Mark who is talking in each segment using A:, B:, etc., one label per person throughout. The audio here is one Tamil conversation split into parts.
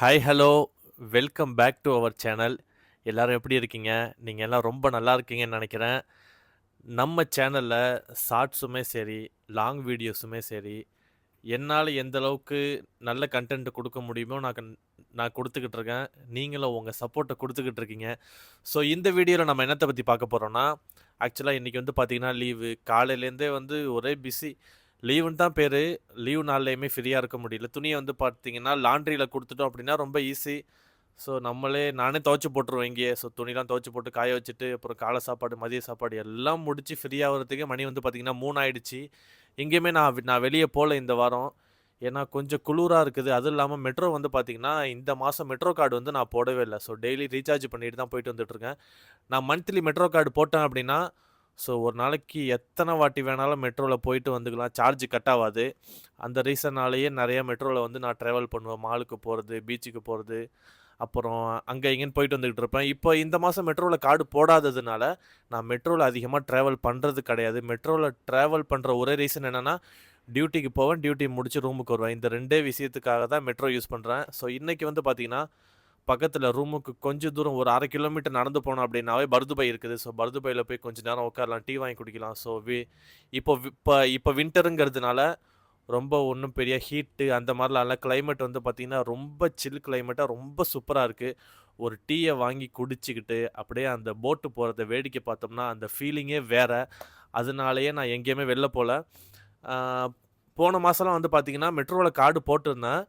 A: Hi, hello. Welcome back to our channel. எல்லாரும் எப்படி இருக்கீங்க? நீங்க எல்லாம் ரொம்ப நல்லா இருக்கீங்கன்னு நெனைக்கிறேன். நம்ம சேனல்ல ஷார்ட்ஸுமே சரி, லாங் வீடியோஸுமே சரி, என்னால எந்த அளவுக்கு நல்ல கன்டென்ட் குடுக்க முடியுமோ நான் குடுத்துக்கிட்டு இருக்கேன். நீங்களும் உங்க சப்போர்ட்ட குடுத்துக்கிட்டு இருக்கீங்க. ஸோ இந்த வீடியோல நம்ம என்னத்த பத்தி பார்க்க போறோம்னா, ஆக்சுவலா இன்னைக்கு வந்து பார்த்தீங்கன்னா லீவு. காலையிலேருந்தே வந்து ஒரே பிஸி. லீவுன்னு தான் பேரு. லீவ் நாள்லயுமே ஃப்ரீயா இருக்க முடியல. துணிய வந்து பார்த்தீங்கன்னா, லாண்ட்ரில குடுத்துட்டோம் அப்டின்னா ரொம்ப ஈஸி. ஸோ நானே துவைச்சு போட்டுருவேன் இங்கேயே. ஸோ துணிலாம் துவைச்சு போட்டு காய வச்சுட்டு, அப்புறம் காலை சாப்பாடு, மதிய சாப்பாடு எல்லாம் முடிச்சு ஃப்ரீ ஆகுறதுக்கே மணி வந்து பார்த்தீங்கன்னா 3 ஆயிடுச்சு. எங்கேயுமே நான் வெளிய போல இந்த வாரம். ஏன்னா கொஞ்சம் குளுரா இருக்குது. அதுவும் இல்லாம மெட்ரோ வந்து பார்த்தீங்கன்னா, இந்த மாசம் மெட்ரோ கார்டு வந்து நான் போடவே இல்ல. ஸோ டெய்லி ரீசார்ஜ் பண்ணிட்டு தான் போயிட்டு வந்துட்டுருக்கேன். நான் மந்த்லி மெட்ரோ கார்டு போட்டேன் அப்டின்னா, ஸோ ஒரு நாளைக்கு எத்தன வாட்டி வேணாலும் மெட்ரோல போயிட்டு வந்துக்கலாம். சார்ஜ் கட் ஆவாது. அந்த ரீசன்னாலேயே நெறைய மெட்ரோல வந்து நான் ட்ராவல் பண்ணுவேன். மாலுக்கு போறது, பீச்சுக்கு போறது, அப்புறம் அங்க இங்கேன்னு போயிட்டு வந்துகிட்டு இருப்பேன். இப்போ இந்த மாசம் மெட்ரோல கார்டு போடாததுனால, நான் மெட்ரோல அதிகமா ட்ராவல் பண்றது கிடையாது. மெட்ரோல ட்ராவல் பண்ற ஒரே ரீசன் என்னன்னா, டியூட்டிக்கு போவேன். டியூட்டி முடிச்சு ரூமுக்கு வருவேன். இந்த 2டே விஷயத்துக்காக தான் மெட்ரோ யூஸ் பண்றேன். ஸோ இன்னைக்கு வந்து பார்த்தீங்கன்னா, பக்கத்துல ரூமுக்கு கொஞ்சம் தூரம் ஒரு 1/2 கிலோமீட்டர் நடந்து போனோம் அப்படின்னாவே பர்துபாய் இருக்குது. ஸோ பர்துபாய்ல போய் கொஞ்ச நேரம் உட்காரலாம். டீ வாங்கி குடிக்கலாம். ஸோ இப்போ வின்டருங்கிறதுனால ரொம்ப ஒண்ணும் பெரிய ஹீட்டு அந்த மாரிலாம் இல்ல. கிளைமேட் வந்து பார்த்தீங்கன்னா, ரொம்ப சில் கிளைமேட்டா ரொம்ப சூப்பரா இருக்கு. ஒரு டீய வாங்கி குடிச்சுக்கிட்டு, அப்படியே அந்த போட்டு போறத வேடிக்கை பார்த்தோம்னா, அந்த ஃபீலிங்கே வேற. அதனாலேயே நான் எங்கேயுமே வெளில போல. ஆ போன மாசம்லாம் வந்து பார்த்தீங்கன்னா, மெட்ரோல கார்டு போட்டிருந்தேன்.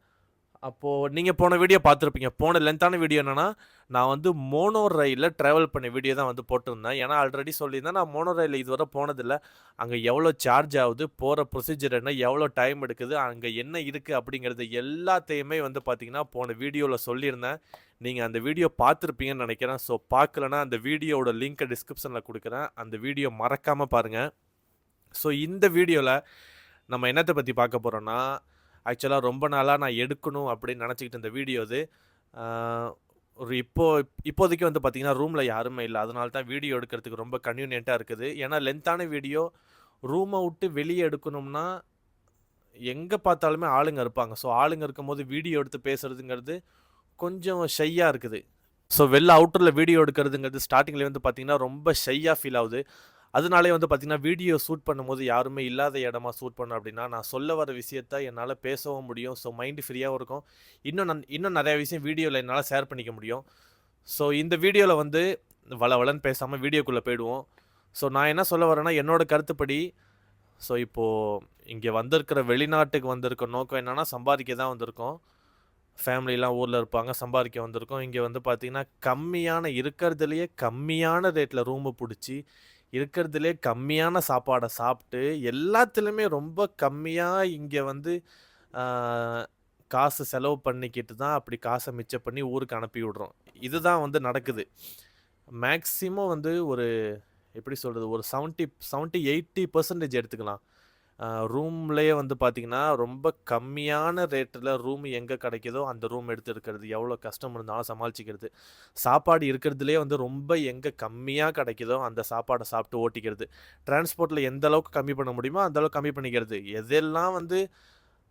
A: அப்போ நீங்க போன வீடியோ பார்த்துருப்பீங்க. போன லென்த்தான வீடியோ என்னன்னா, நான் வந்து மோனோ ரயில்ல டிராவல் பண்ண வீடியோ தான் வந்து போட்டிருந்தேன். ஏன்னா ஆல்ரெடி சொல்லியிருந்தேன், நான் மோனோ ரயில்ல இதுவரை போனதில்ல. அங்க எவ்வளோ சார்ஜ் ஆகுது? போற ப்ரொசீஜர் என்ன? எவ்வளோ டைம் எடுக்குது? அங்க என்ன இருக்கு? அப்படிங்கிறது எல்லாத்தையுமே வந்து பார்த்தீங்கன்னா, போன வீடியோல சொல்லியிருந்தேன். நீங்க அந்த வீடியோ பார்த்துருப்பீங்கன்னு நெனைக்கிறேன். ஸோ பார்க்கலன்னா, அந்த வீடியோவோட லிங்க்க டிஸ்கிரிப்ஷன்ல குடுக்குறேன். அந்த வீடியோ மறக்காம பாருங்க. ஸோ இந்த வீடியோல நம்ம என்னத்த பத்தி பார்க்க போறோம்னா, ஆக்சுவலா ரொம்ப நாளா நான் எடுக்கணும் அப்படின்னு நெனச்சுக்கிட்டு இருந்த வீடியோ இது. ஆ ஒரு இப்போதைக்கு வந்து பார்த்தீங்கன்னா, ரூம்ல யாருமே இல்ல. அதனால தான் வீடியோ எடுக்கிறதுக்கு ரொம்ப கன்வீனியன்ட்டா இருக்குது. ஏன்னா லென்த்தான வீடியோ ரூம விட்டு வெளிய எடுக்கணும்னா, எங்க பார்த்தாலுமே ஆளுங்க இருப்பாங்க. ஸோ ஆளுங்க இருக்கும்போது வீடியோ எடுத்து பேசுறதுங்கிறது கொஞ்சம் ஷையா இருக்குது. ஸோ வெளில அவுட்டர்ல வீடியோ எடுக்கிறதுங்கிறது ஸ்டார்ட்டிங்ல வந்து பார்த்தீங்கன்னா, ரொம்ப ஷையா ஃபீல் ஆவுது. அதனாலேயே வந்து பார்த்தீங்கன்னா, வீடியோ ஷூட் பண்ணும்போது யாருமே இல்லாத இடமா ஷூட் பண்ணேன் அப்படின்னா, நான் சொல்ல வர விஷயத்த என்னால பேசவும் முடியும். ஸோ மைண்ட் ஃப்ரீயாவும் இருக்கும். இன்னும் நெறைய விஷயம் வீடியோல என்னால ஷேர் பண்ணிக்க முடியும். ஸோ இந்த வீடியோல வந்து வளவளன்னு பேசாம வீடியோக்குள்ள போயிடுவோம். ஸோ நான் என்ன சொல்ல வரேன்னா, என்னோட கருத்துப்படி, ஸோ இப்போ இங்க வந்திருக்கிற வெளிநாட்டுக்கு வந்திருக்க நோக்கம் என்னன்னா, சம்பாதிக்க தான் வந்திருக்கோம். ஃபேமிலிலாம் ஊர்ல இருப்பாங்க. சம்பாதிக்க வந்திருக்கோம். இங்க வந்து பார்த்தீங்கன்னா, இருக்கிறதுலயே கம்மியான ரேட்ல ரூம புடிச்சு, இருக்கிறதுலயே கம்மியான சாப்பாட சாப்ட்டு, எல்லாத்துலயுமே ரொம்ப கம்மியா இங்க வந்து ஆ காசு செலவு பண்ணிக்கிட்டு தான், அப்படி காச மிச்சம் பண்ணி ஊருக்கு அனுப்பி விடுறோம். இதுதான் வந்து நடக்குது. மேக்ஸிமம் வந்து ஒரு எப்படி சொல்றது? ஒரு 70, 80% எடுத்துக்கலாம். ரூம்லயே வந்து பார்த்தீங்கன்னா, ரொம்ப கம்மியான ரேட்ல ரூம் எங்க கிடைக்குதோ, அந்த ரூம் எடுத்து இருக்கிறது. எவ்வளோ கஷ்டம் இருந்தாலும் சமாளிச்சுக்கிறது. சாப்பாடு இருக்கிறதுலயே வந்து ரொம்ப எங்க கம்மியா கிடைக்குதோ, அந்த சாப்பாட சாப்பிட்டு ஓட்டிக்கிறது. டிரான்ஸ்போர்ட்ல எந்த அளவுக்கு கம்மி பண்ண முடியுமோ, அந்த அளவுக்கு கம்மி பண்ணிக்கிறது. எதெல்லாம் வந்து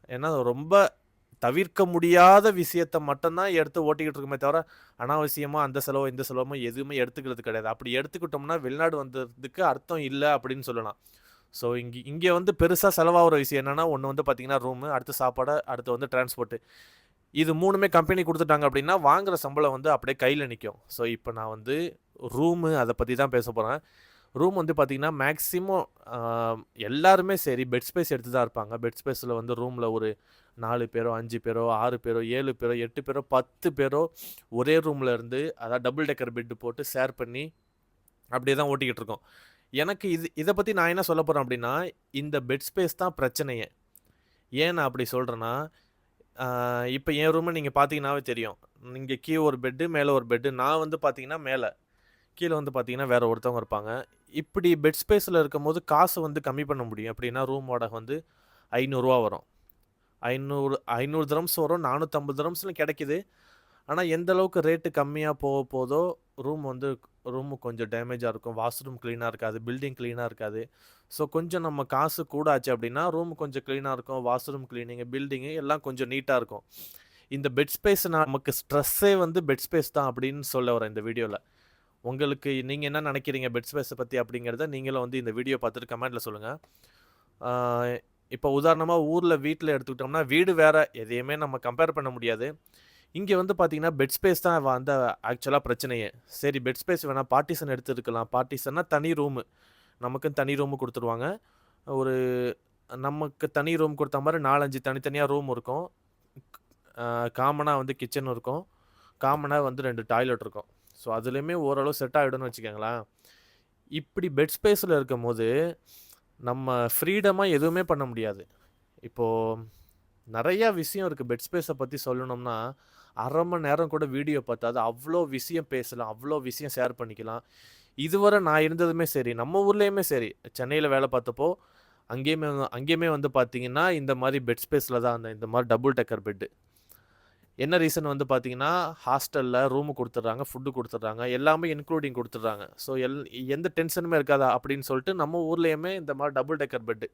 A: ஏன்னா ரொம்ப தவிர்க்க முடியாத விஷயத்த மட்டும் தான் எடுத்து ஓட்டிக்கிட்டு இருக்கோமே தவிர, அனாவசியமா அந்த செலவோ, இந்த செலவுமோ எதுவுமே எடுத்துக்கிறது கிடையாது. அப்படி எடுத்துக்கிட்டோம்னா, வெளிநாடு வந்ததுக்கு அர்த்தம் இல்ல அப்படின்னு சொல்லலாம். ஸோ இங்க வந்து பெருசா செலவாகுற விஷயம் என்னன்னா, ஒண்ணு வந்து பார்த்தீங்கன்னா ரூமு, அடுத்து சாப்பாடு, அடுத்து வந்து டிரான்ஸ்போர்ட். இது 3மே கம்பெனி குடுத்துட்டாங்க அப்படின்னா, வாங்குற சம்பளம் வந்து அப்படியே கையில நிக்கும். ஸோ இப்ப நான் வந்து ரூமு அத பத்தி தான் பேசப் போறேன். ரூம் வந்து பார்த்தீங்கன்னா, மேக்ஸிமம் அ எல்லாருமே சரி பெட் ஸ்பேஸ் எடுத்து தான் இருப்பாங்க. பெட் ஸ்பேஸ்ல வந்து ரூம்ல ஒரு 4 பேரோ, 5 பேரோ, 6 பேரோ, 7 பேரோ, 8 பேரோ, 10 பேரோ ஒரே ரூம்ல இருந்து அதாவது டபுள் டெக்கர் பெட் போட்டு ஷேர் பண்ணி அப்படியே தான் ஓட்டிக்கிட்டு இருக்கோம். எனக்கு இத பத்தி நான் என்ன சொல்லப் போறேன் அப்படின்னா, இந்த பெட் ஸ்பேஸ் தான் பிரச்சனையே. ஏன் நான் அப்படி சொல்றேன்னா, ஆ இப்ப என் ரூம நீங்க பார்த்தீங்கன்னாவே தெரியும். இங்க கீழ ஒரு பெட்டு, மேல ஒரு பெட்டு. நான் வந்து பார்த்தீங்கன்னா மேல. கீழ வந்து பார்த்தீங்கன்னா வேற ஒருத்தவங்க இருப்பாங்க. இப்படி பெட் ஸ்பேஸ்ல இருக்கும்போது காசு வந்து கம்மி பண்ண முடியும். எப்படின்னா ரூம் வாடகை வந்து ரூ. 500 வரும். 500 திரம்ஸ் வரும். 450 திரம்ஸ்ல கிடைக்குது. ஆனா, எந்த அளவுக்கு ரேட்டு கம்மியா போதோ, ரூம் கொஞ்சம் டேமேஜா இருக்கும். வாஷ்ரூம் கிளீனா இருக்காது. பில்டிங் கிளீனா இருக்காது. ஸோ, கொஞ்சம் நம்ம காசு கூட ஆச்சு அப்டின்னா, ரூம் கொஞ்சம் கிளீனா இருக்கும். வாஷ்ரூம் கிளீனிங்கு, பில்டிங்கு எல்லாம் கொஞ்சம் நீட்டா இருக்கும். இந்த பெட் ஸ்பேஸ் நமக்கு ஸ்ட்ரெஸ்ஸே வந்து பெட் ஸ்பேஸ் தான் அப்படின்னு சொல்ல வரேன் இந்த வீடியோவில். உங்களுக்கு நீங்கள் என்ன நினைக்கிறீங்க பெட் ஸ்பேஸை பற்றி அப்படிங்கிறத நீங்களும் வந்து இந்த வீடியோ பார்த்துட்டு கமெண்ட்டில் சொல்லுங்கள். இப்போ உதாரணமாக ஊரில் வீட்டில் எடுத்துக்கிட்டோம்னா வீடு வேறு, எதையுமே நம்ம கம்பேர் பண்ண முடியாது. இங்கே வந்து பார்த்தீங்கன்னா பெட் ஸ்பேஸ் தான் வந்து ஆக்சுவலாக பிரச்சனையே. சரி பெட் ஸ்பேஸ் வேணால் பார்ட்டிஷன் எடுத்துருக்கலாம். பார்ட்டிஷன்னா தனி ரூமு, நமக்குன்னு தனி ரூமு கொடுத்துருவாங்க. ஒரு நமக்கு தனி ரூம் கொடுத்த மாதிரி 4-5 தனித்தனியாக ரூம் இருக்கும். காமனாக வந்து கிச்சன் இருக்கும், காமனாக வந்து 2 டாய்லெட் இருக்கும். ஸோ அதுலேயுமே ஓரளவு செட் ஆகிடும்னு வச்சுக்கோங்களேன். இப்படி பெட் ஸ்பேஸில் இருக்கும் போது நம்ம ஃப்ரீடமாக எதுவுமே பண்ண முடியாது. இப்போது நிறையா விஷயம் இருக்குது பெட் ஸ்பேஸை பற்றி சொல்லணும்னா, அரை மணி நேரம் கூட வீடியோ பார்த்தாது அவ்வளோ விஷயம் பேசலாம், அவ்வளோ விஷயம் ஷேர் பண்ணிக்கலாம். இதுவரை நான் இருந்ததுமே சரி, நம்ம ஊர்லேயுமே சரி, சென்னையில் வேலை பார்த்தப்போ அங்கேயுமே வந்து பார்த்தீங்கன்னா இந்த மாதிரி பெட் ஸ்பேஸில் தான் இந்த மாதிரி டபுள் டெக்கர் பெட்டு. என்ன ரீசன் வந்து பார்த்தீங்கன்னா, ஹாஸ்டலில் ரூமு கொடுத்துட்றாங்க, ஃபுட்டு கொடுத்துட்றாங்க, எல்லாமே இன்க்ளூடிங் கொடுத்துட்றாங்க. ஸோ எந்த டென்ஷனுமே இருக்காதா அப்படின்னு சொல்லிட்டு நம்ம ஊர்லேயுமே இந்த மாதிரி டபுள் டெக்கர் பெட்டு.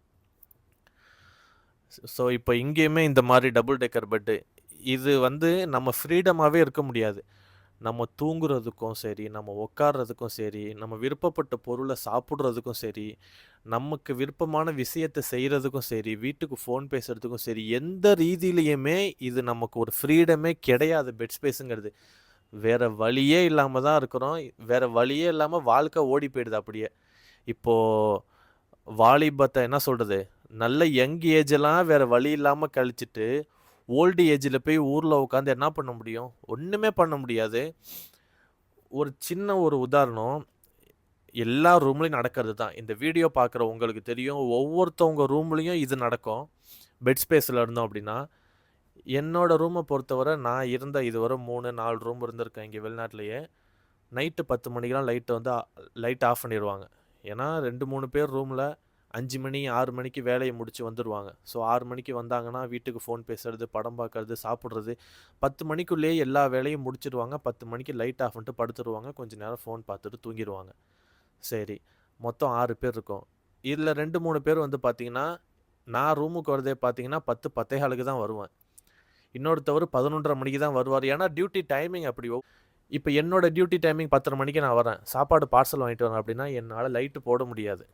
A: ஸோ இப்போ இங்கேயுமே இந்த மாதிரி டபுள் டெக்கர் பெட்டு. இது வந்து நம்ம ஃப்ரீடமாகவே இருக்க முடியாது. நம்ம தூங்குறதுக்கும் சரி, நம்ம உட்கார்றதுக்கும் சரி, நம்ம விருப்பப்பட்ட பொருளை சாப்பிட்றதுக்கும் சரி, நமக்கு விருப்பமான விஷயத்தை செய்கிறதுக்கும் சரி, வீட்டுக்கு ஃபோன் பேசுகிறதுக்கும் சரி, எந்த ரீதியிலையுமே இது நமக்கு ஒரு ஃப்ரீடமே கிடையாது பெட் ஸ்பேஸுங்கிறது. வேறு வழியே இல்லாமல் தான் இருக்கிறோம். வேறு வழியே இல்லாமல் வாழ்க்கை ஓடி போயிடுது அப்படியே. இப்போது வாலிபத்தை என்ன சொல்கிறது, நல்ல யங் ஏஜெல்லாம் வேறு வழி இல்லாமல் கழிச்சிட்டு ஓல்டு ஏஜில் போய் ஊரில் உட்காந்து என்ன பண்ண முடியும்? ஒன்றுமே பண்ண முடியாது. ஒரு சின்ன ஒரு உதாரணம், எல்லா ரூம்லேயும் நடக்கிறது தான். இந்த வீடியோ பார்க்குற உங்களுக்கு தெரியும், ஒவ்வொருத்தவங்க ரூம்லேயும் இது நடக்கும். பெட் ஸ்பேஸில் இருந்தோம் அப்படின்னா, என்னோடய ரூமை பொறுத்தவரை நான் இருந்த இதுவரை 3-4 ரூம் இருந்திருக்கேன் இங்கே வெளிநாட்டிலேயே. நைட்டு 10 மணிக்கெலாம் லைட் ஆஃப் பண்ணிடுவாங்க. ஏன்னா 2-3 பேர் ரூமில் 5 மணி 6 மணிக்கு வேலையை முடித்து வந்துடுவாங்க. ஸோ 6 மணிக்கு வந்தாங்கன்னா வீட்டுக்கு ஃபோன் பேசுகிறது, படம் பார்க்குறது, சாப்பிட்றது, 10 மணிக்குள்ளேயே எல்லா வேலையும் முடிச்சிடுவாங்க. 10 மணிக்கு லைட் ஆஃப் பண்ணிட்டு படுத்துடுவாங்க. கொஞ்சம் நேரம் ஃபோன் பார்த்துட்டு தூங்கிடுவாங்க. சரி, மொத்தம் 6 பேர் இருக்கோம். இதில் 2-3 பேர் வந்து பார்த்திங்கன்னா, நான் ரூமுக்கு வரதே பார்த்திங்கன்னா 10-10:15க்கு தான் வருவேன். இன்னொருத்தவர் 11:30 மணிக்கு தான் வருவார். ஏன்னா டியூட்டி டைமிங் அப்படி. இப்போ என்னோடய டியூட்டி டைமிங் 10:30 மணிக்கு நான் வரேன், சாப்பாடு பார்சல் வாங்கிட்டு வரேன் அப்படின்னா என்னால் லைட்டு போட முடியாது.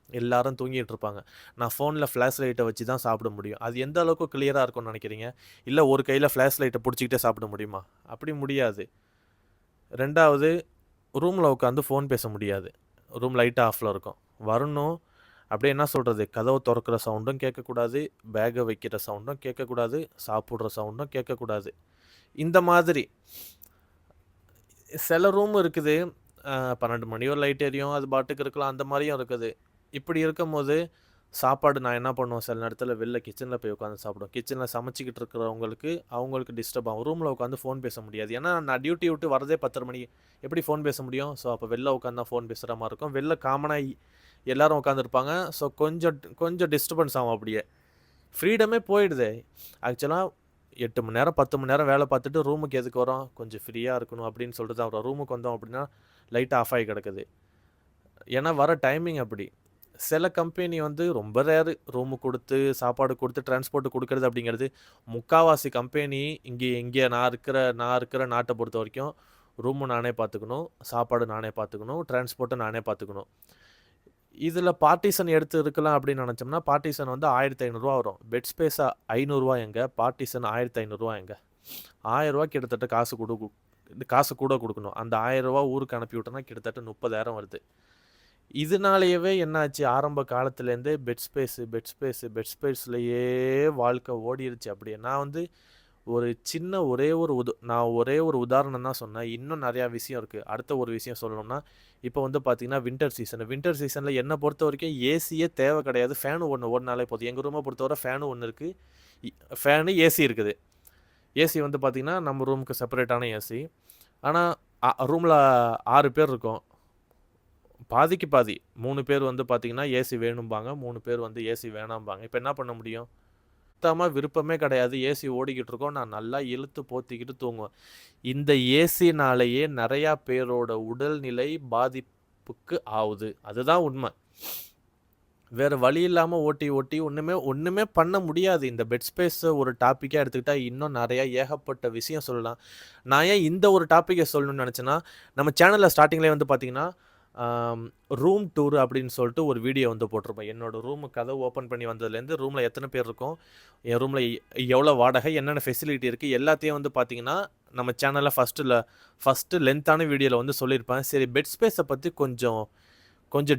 A: எல்லாரும் தூங்கிட்டு இருப்பாங்க. நான் ஃபோனில் ஃப்ளாஷ் லைட்டை வச்சு தான் சாப்பிட முடியும். அது எந்த அளவுக்கு கிளியராக இருக்கும்னு நினைக்கிறீங்க? இல்லை ஒரு கையில் ஃப்ளாஷ் லைட்டை பிடிச்சிக்கிட்டே சாப்பிட முடியுமா? அப்படி முடியாது. 2வது, ரூமில் உட்காந்து ஃபோன் பேச முடியாது. ரூம் லைட்டாக ஆஃபில் இருக்கும். வரணும் அப்படியே என்ன சொல்கிறது, கதவை திறக்கிற சவுண்டும் கேட்கக்கூடாது, பேக்கை வைக்கிற சவுண்டும் கேட்கக்கூடாது, சாப்பிட்ற சவுண்டும் கேட்கக்கூடாது. இந்த மாதிரி சில ரூம் இருக்குது, 12 மணி ஒரு லைட் எரியும், அது பாட்டுக்கு இருக்கலாம். அந்த மாதிரியும் இருக்குது. இப்படி இருக்கும்போது சாப்பாடு நான் என்ன பண்ணுவேன், சில நேரத்தில் வெளில கிச்சனில் போய் உட்காந்து சாப்பிடுவோம். கிச்சனில் சமைச்சிக்கிட்டு இருக்கிறவங்களுக்கு அவங்களுக்கு டிஸ்டர்ப் ஆகும். ரூமில் உட்காந்து ஃபோன் பேச முடியாது. ஏன்னா நான் டியூட்டி விட்டு வரதே 10:30 மணி, எப்படி ஃபோன் பேச முடியும்? ஸோ அப்போ வெளில உட்காந்து தான் ஃபோன் பேசுகிற மாதிரி இருக்கும். வெளில காமனாக எல்லோரும் உட்காந்துருப்பாங்க. ஸோ கொஞ்சம் டிஸ்டர்பன்ஸ் ஆகும். அப்படியே ஃப்ரீடமே போயிடுது. ஆக்சுவலாக 8 மணி நேரம் 10 மணி நேரம் வேலை பார்த்துட்டு ரூமுக்கு எதுக்கு வரோம்? கொஞ்சம் ஃப்ரீயாக இருக்கணும் அப்படின்னு சொல்லிட்டு தான் வரோம். ரூமுக்கு வந்தோம் அப்படின்னா லைட் ஆஃப் ஆகி கிடக்குது. ஏன்னா வர டைமிங் அப்படி. சில கம்பெனி வந்து ரொம்ப ரேரு ரூமு கொடுத்து சாப்பாடு கொடுத்து டிரான்ஸ்போர்ட் கொடுக்கறது அப்படிங்கிறது. முக்கால்வாசி கம்பெனி இங்கே நான் இருக்கிற நாட்டை பொறுத்த வரைக்கும் ரூமு நானே பார்த்துக்கணும், சாப்பாடு நானே பார்த்துக்கணும், டிரான்ஸ்போர்ட்டை நானே பார்த்துக்கணும். இதில் பார்ட்டிஷன் எடுத்து இருக்கலாம் அப்படின்னு நினச்சோம்னா பார்ட்டிஷன் வந்து 1500 வரும். பெட் ஸ்பேஸாக 500 எங்கே, பார்ட்டிஷன் 1500 எங்கே? 1000 கிட்டத்தட்ட காசு கூட கொடுக்கணும். அந்த 1000 ஊருக்கு அனுப்பி விட்டோன்னா கிட்டத்தட்ட 30,000 வருது. இதனாலேயே என்னாச்சு, ஆரம்ப காலத்துலேருந்தே பெட் ஸ்பேஸ்லேயே வாழ்க்கை ஓடிருச்சு. அப்படியே நான் வந்து ஒரு சின்ன ஒரே ஒரு உதாரணம் தான் சொன்னேன். இன்னும் நிறையா விஷயம் இருக்குது. அடுத்த ஒரு விஷயம் சொல்லணும்னா, இப்போ வந்து பார்த்திங்கன்னா வின்டர் சீசனில் என்னை பொறுத்த வரைக்கும் ஏசியே தேவை கிடையாது. ஃபேனு ஒன்று ஓடினாலே போதும். எங்கள் ரூமை பொறுத்தவரை ஃபேனு ஒன்று இருக்குது, ஃபேனு ஏசி இருக்குது. ஏசி வந்து பார்த்திங்கன்னா நம்ம ரூமுக்கு செப்பரேட்டான ஏசி. ஆனால் ரூமில் 6 பேர் இருக்கோம், பாதிக்கு பாதி. 3 பேர் வந்து பார்த்திங்கன்னா ஏசி வேணும்பாங்க, 3 பேர் வந்து ஏசி வேணாம்பாங்க. இப்போ என்ன பண்ண முடியும்? சுத்தமாக விருப்பமே கிடையாது. ஏசி ஓடிக்கிட்டு இருக்கோம், நான் நல்லா இழுத்து போத்திக்கிட்டு தூங்குவேன். இந்த ஏசினாலேயே நிறையா பேரோட உடல்நிலை பாதிப்புக்கு ஆகுது. அதுதான் உண்மை. வேறு வழி இல்லாமல் ஓட்டி ஓட்டி ஒன்றுமே பண்ண முடியாது. இந்த பெட் ஸ்பேஸை ஒரு டாப்பிக்காக எடுத்துக்கிட்டால் இன்னும் நிறையா ஏகப்பட்ட விஷயம் சொல்லலாம். நான் ஏன் இந்த ஒரு டாப்பிக்கை சொல்லணும்னு நினச்சேன்னா, நம்ம சேனலில் ஸ்டார்டிங்லேயே வந்து பார்த்தீங்கன்னா, ரூம் டூர் அப்படின்னு சொல்லிட்டு ஒரு வீடியோ வந்து போட்டிருப்பேன். என்னோடய ரூமு கதவு ஓப்பன் பண்ணி வந்ததுலேருந்து ரூமில் எத்தனை பேர் இருக்கோம், என் ரூமில் எவ்வளோ வாடகை, என்னென்ன ஃபெசிலிட்டி இருக்குது, எல்லாத்தையும் வந்து பார்த்தீங்கன்னா நம்ம சேனலில் ஃபஸ்ட்டு லென்த்தான வீடியோவில் வந்து சொல்லியிருப்பேன். சரி, பெட் ஸ்பேஸை பற்றி கொஞ்சம்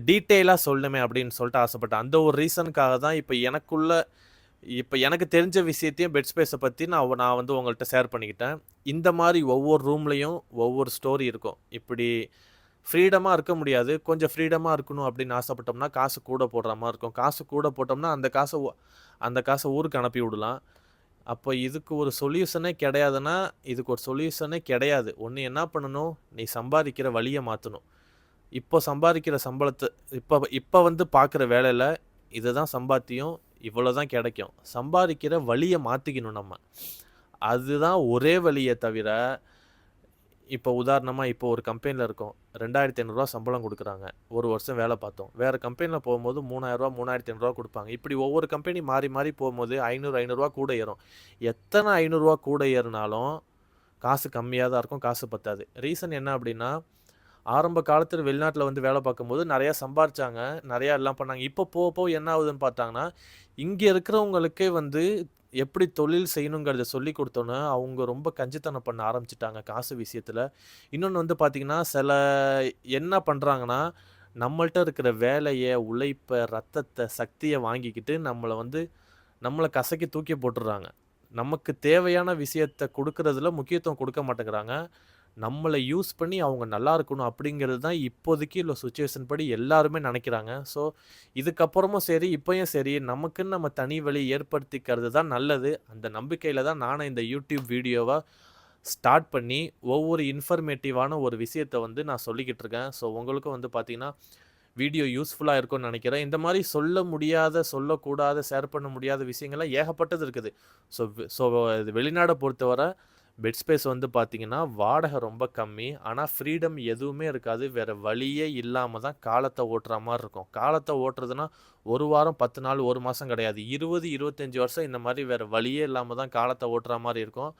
A: டீட்டெயிலாக சொல்லணுமே அப்படின்னு சொல்லிட்டு ஆசைப்பட்டேன். அந்த ஒரு ரீசனுக்காக தான் இப்போ எனக்கு தெரிஞ்ச விஷயத்தையும் பெட் ஸ்பேஸை பற்றி நான் வந்து உங்கள்கிட்ட ஷேர் பண்ணிக்கிட்டேன். இந்த மாதிரி ஒவ்வொரு ரூம்லேயும் ஒவ்வொரு ஸ்டோரி இருக்கும். இப்படி ஃப்ரீடமாக இருக்க முடியாது. கொஞ்சம் ஃப்ரீடமாக இருக்கணும் அப்படின்னு ஆசைப்பட்டோம்னா காசு கூட போடுற மாதிரி இருக்கும். காசு கூட போட்டோம்னா அந்த காசை ஊருக்கு அனுப்பி விடலாம். அப்போ இதுக்கு ஒரு சொல்யூஷனே கிடையாதுன்னா, இதுக்கு ஒரு சொல்யூஷனே கிடையாது. ஒன்று என்ன பண்ணணும், நீ சம்பாதிக்கிற வழியை மாற்றணும். இப்போ சம்பாதிக்கிற சம்பளத்தை இப்போ வந்து பார்க்குற வேலையில் இதுதான் சம்பாத்தியம், இவ்வளோ தான் கிடைக்கும். சம்பாதிக்கிற வழியை மாற்றிக்கணும் நம்ம. அதுதான் ஒரே வழியே தவிர, இப்போ உதாரணமாக இப்போ ஒரு கம்பெனியில் இருக்கோம். 2500 சம்பளம் கொடுக்குறாங்க. ஒரு வருஷம் வேலை பார்த்தோம். வேறு கம்பெனியில் போகும்போது 3000 3500 கொடுப்பாங்க. இப்படி ஒவ்வொரு கம்பெனி மாறி மாறி போகும்போது 500 கூட ஏறும். எத்தனை 500 கூட ஏறினாலும் காசு கம்மியாக தான் இருக்கும், காசு பத்தாது. ரீசன் என்ன அப்படின்னா, ஆரம்ப காலத்தில் வெளிநாட்டில் வந்து வேலை பார்க்கும்போது நிறையா சம்பாரிச்சாங்க, நிறையா எல்லாம் பண்ணாங்க. இப்போ போக போக என்ன ஆகுதுன்னு பார்த்தாங்கன்னா, இங்கே இருக்கிறவங்களுக்கே வந்து எப்படி தொழில் செய்யணுங்கிறத சொல்லி கொடுத்தோன்னே அவங்க ரொம்ப கஞ்சித்தனம் பண்ண ஆரம்பிச்சிட்டாங்க காசு விஷயத்தில். இன்னொன்று வந்து பார்த்திங்கன்னா, என்ன பண்ணுறாங்கன்னா, நம்மள்ட்ட இருக்கிற வேலையை, உழைப்பை, ரத்தத்தை, சக்தியை வாங்கிக்கிட்டு நம்மளை கசக்கி தூக்கி போட்டுடுறாங்க. நமக்கு தேவையான விஷயத்தை கொடுக்கறதுல முக்கியத்துவம் கொடுக்க மாட்டேங்கிறாங்க. நம்மளை யூஸ் பண்ணி அவங்க நல்லா இருக்கணும் அப்படிங்கிறது தான் இப்போதைக்கு உள்ள சுச்சுவேஷன் படி எல்லாருமே நினைக்கிறாங்க. ஸோ இதுக்கப்புறமும் சரி, இப்போயும் சரி, நமக்குன்னு நம்ம தனி வழி ஏற்படுத்திக்கிறது தான் நல்லது. அந்த நம்பிக்கையில் தான் நானும் இந்த யூடியூப் வீடியோவை ஸ்டார்ட் பண்ணி ஒவ்வொரு இன்ஃபர்மேட்டிவான ஒரு விஷயத்தை வந்து நான் சொல்லிக்கிட்டு இருக்கேன். ஸோ உங்களுக்கும் வந்து பார்த்திங்கன்னா வீடியோ யூஸ்ஃபுல்லாக இருக்கும்னு நினைக்கிறேன். இந்த மாதிரி சொல்ல முடியாத, சொல்லக்கூடாத, ஷேர் பண்ண முடியாத விஷயங்கள்லாம் ஏகப்பட்டது இருக்குது. ஸோ இது வெளிநாடை பொறுத்தவரை பெட் ஸ்பேஸ் வந்து பார்த்திங்கன்னா வாடகை ரொம்ப கம்மி. ஆனால் ஃப்ரீடம் எதுவுமே இருக்காது. வேறு வழியே இல்லாமல் தான் காலத்தை ஓட்டுற மாதிரி இருக்கும். காலத்தை ஓட்டுறதுனா 1 வாரம் 10 நாள் 1 மாதம் கிடையாது. 20-25 வருஷம் இந்த மாதிரி வேறு வழியே இல்லாமல் தான் காலத்தை ஓட்டுற மாதிரி இருக்கும்.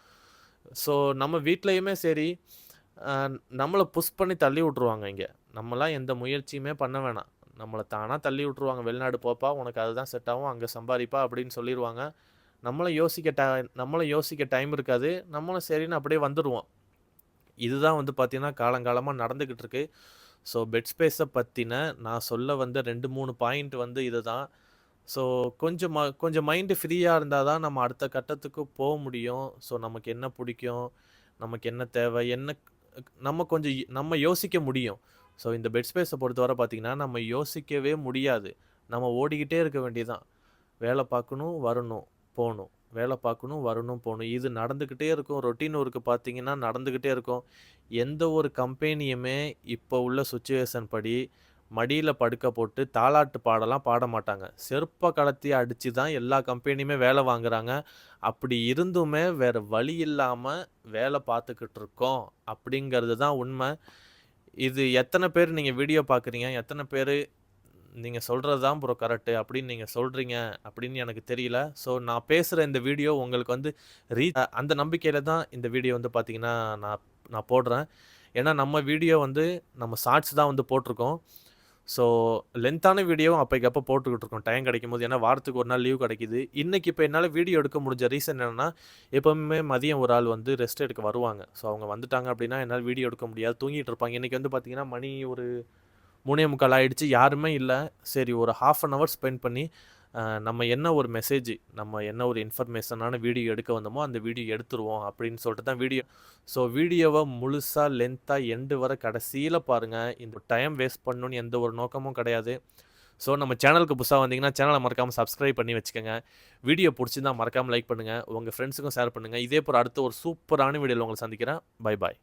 A: ஸோ நம்ம வீட்லேயுமே சரி, நம்மளை புஷ் பண்ணி தள்ளி விட்ருவாங்க இங்கே. நம்மலாம் எந்த முயற்சியுமே பண்ண வேணாம். நம்மளை தானாக தள்ளி விட்ருவாங்க. வெளிநாடு போப்பா, உனக்கு அதுதான் செட் ஆகும், அங்கே சம்பாதிப்பா அப்படின்னு சொல்லிடுவாங்க. நம்மளும் யோசிக்க டைம் இருக்காது. நம்மளும் சரின்னு அப்படியே வந்துடுவோம். இதுதான் வந்து பார்த்திங்கன்னா காலங்காலமாக நடந்துக்கிட்டு இருக்கு. ஸோ பெட் ஸ்பேஸை பற்றின நான் சொல்ல வந்த 2-3 பாயிண்ட் வந்து இது தான். ஸோ கொஞ்சம் மைண்டு ஃப்ரீயாக இருந்தால் தான் நம்ம அடுத்த கட்டத்துக்கு போக முடியும். ஸோ நமக்கு என்ன பிடிக்கும், நமக்கு என்ன தேவை, நம்ம யோசிக்க முடியும். ஸோ இந்த பெட் ஸ்பேஸை பொறுத்தவரை பார்த்திங்கன்னா நம்ம யோசிக்கவே முடியாது. நம்ம ஓடிக்கிட்டே இருக்க வேண்டியதான். வேலை பார்க்கணும், வரணும், போகணும், வேலை பார்க்கணும், வரணும், போகணும். இது நடந்துக்கிட்டே இருக்கும். ரொட்டீன் ஒர்க்கு பார்த்திங்கன்னா நடந்துக்கிட்டே இருக்கும். எந்த ஒரு கம்பெனியுமே இப்போ உள்ள சுச்சுவேஷன் படி மடியில் படுக்க போட்டு தாலாட்டு பாடலாம் பாட மாட்டாங்க. செருப்பை கலத்தி அடித்து தான் எல்லா கம்பெனியுமே வேலை வாங்குகிறாங்க. அப்படி இருந்துமே வேறு வழி இல்லாமல் வேலை பார்த்துக்கிட்டு இருக்கோம் அப்படிங்கிறது தான் உண்மை. இது எத்தனை பேர் நீங்கள் வீடியோ பார்க்குறீங்க, எத்தனை பேர் நீங்கள் சொல்கிறது தான் ப்ரோ கரெக்டு அப்படின்னு நீங்கள் சொல்கிறீங்க அப்படின்னு எனக்கு தெரியல. ஸோ நான் பேசுகிற இந்த வீடியோ உங்களுக்கு வந்து அந்த நம்பிக்கையில் தான் இந்த வீடியோ வந்து பார்த்திங்கன்னா நான் போடுறேன். ஏன்னா நம்ம வீடியோ வந்து நம்ம ஷார்ட்ஸ் தான் வந்து போட்டிருக்கோம். ஸோ லென்த்தான வீடியோவும் அப்போக்கப்போ போட்டுக்கிட்டு இருக்கோம் டைம் கிடைக்கும் போது. ஏன்னா வாரத்துக்கு ஒரு நாள் லீவ் கிடைக்கிது. இன்றைக்கி இப்போ என்னால் வீடியோ எடுக்க முடிஞ்ச ரீசன் என்னென்னா, எப்போவுமே மதியம் ஒரு ஆள் வந்து ரெஸ்ட் எடுக்க வருவாங்க. ஸோ அவங்க வந்துட்டாங்க அப்படின்னா என்னால் வீடியோ எடுக்க முடியாது, தூங்கிட்டு இருப்பாங்க. இன்றைக்கி வந்து பார்த்திங்கன்னா மணி ஒரு 3:45 ஆகிடுச்சு, யாருமே இல்லை. சரி, ஒரு 1/2 hour ஸ்பெண்ட் பண்ணி நம்ம என்ன ஒரு மெசேஜ், நம்ம என்ன ஒரு இன்ஃபர்மேஷனான வீடியோ எடுக்க வந்தோமோ அந்த வீடியோ எடுத்துருவோம் அப்படின்னு சொல்லிட்டு தான் வீடியோ. ஸோ வீடியோவை முழுசாக லென்த்தாக எண்டு வர கடைசியில் பாருங்கள். இந்த டைம் வேஸ்ட் பண்ணணுன்னு எந்த ஒரு நோக்கமும் கிடையாது. ஸோ நம்ம சேனலுக்கு புதுசாக வந்தீங்கன்னா சேனலை மறக்காமல் சப்ஸ்கிரைப் பண்ணி வச்சுக்கோங்க. வீடியோ பிடிச்சிருந்தா மறக்காமல் லைக் பண்ணுங்கள், உங்கள் ஃப்ரெண்ட்ஸுக்கும் ஷேர் பண்ணுங்கள். இதே போல் அடுத்த ஒரு சூப்பரான வீடியோவில் உங்களை சந்திக்கிறேன். Bye bye.